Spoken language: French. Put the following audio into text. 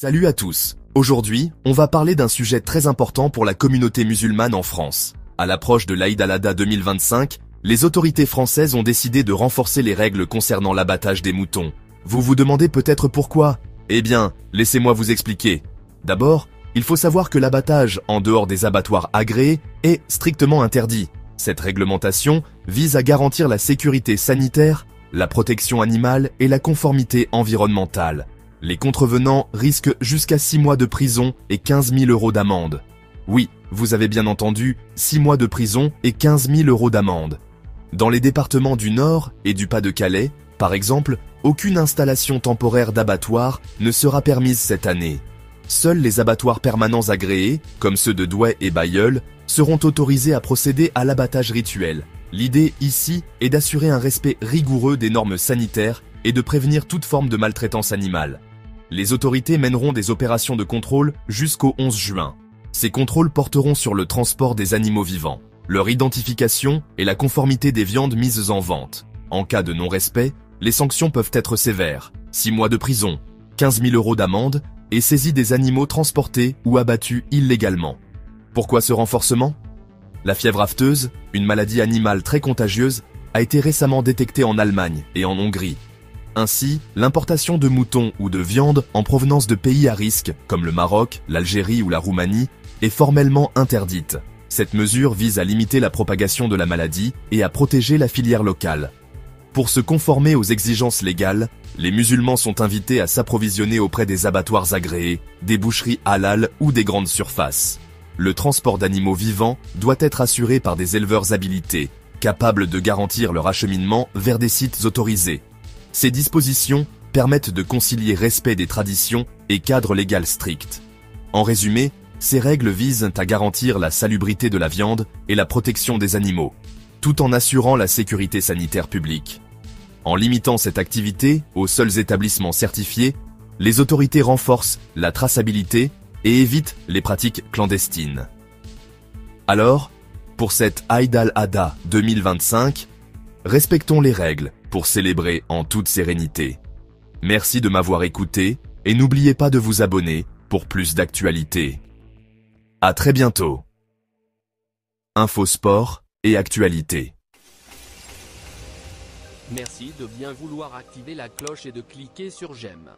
Salut à tous. Aujourd'hui, on va parler d'un sujet très important pour la communauté musulmane en France. À l'approche de l'Aïd al-Adha 2025, les autorités françaises ont décidé de renforcer les règles concernant l'abattage des moutons. Vous vous demandez peut-être pourquoi? Eh bien, laissez-moi vous expliquer. D'abord, il faut savoir que l'abattage en dehors des abattoirs agréés est strictement interdit. Cette réglementation vise à garantir la sécurité sanitaire, la protection animale et la conformité environnementale. Les contrevenants risquent jusqu'à 6 mois de prison et 15 000 € d'amende. Oui, vous avez bien entendu, 6 mois de prison et 15 000 € d'amende. Dans les départements du Nord et du Pas-de-Calais, par exemple, aucune installation temporaire d'abattoir ne sera permise cette année. Seuls les abattoirs permanents agréés, comme ceux de Douai et Bailleul, seront autorisés à procéder à l'abattage rituel. L'idée ici est d'assurer un respect rigoureux des normes sanitaires et de prévenir toute forme de maltraitance animale. Les autorités mèneront des opérations de contrôle jusqu'au 11 juin. Ces contrôles porteront sur le transport des animaux vivants, leur identification et la conformité des viandes mises en vente. En cas de non-respect, les sanctions peuvent être sévères, 6 mois de prison, 15 000 € d'amende et saisie des animaux transportés ou abattus illégalement. Pourquoi ce renforcement? La fièvre afteuse, une maladie animale très contagieuse, a été récemment détectée en Allemagne et en Hongrie. Ainsi, l'importation de moutons ou de viande en provenance de pays à risque, comme le Maroc, l'Algérie ou la Roumanie, est formellement interdite. Cette mesure vise à limiter la propagation de la maladie et à protéger la filière locale. Pour se conformer aux exigences légales, les musulmans sont invités à s'approvisionner auprès des abattoirs agréés, des boucheries halal ou des grandes surfaces. Le transport d'animaux vivants doit être assuré par des éleveurs habilités, capables de garantir leur acheminement vers des sites autorisés. Ces dispositions permettent de concilier respect des traditions et cadre légal strict. En résumé, ces règles visent à garantir la salubrité de la viande et la protection des animaux, tout en assurant la sécurité sanitaire publique. En limitant cette activité aux seuls établissements certifiés, les autorités renforcent la traçabilité et évitent les pratiques clandestines. Alors, pour cette Aïd al-Adha 2025, respectons les règles pour célébrer en toute sérénité. Merci de m'avoir écouté et n'oubliez pas de vous abonner pour plus d'actualités. À très bientôt. Info sport et actualité. Merci de bien vouloir activer la cloche et de cliquer sur j'aime.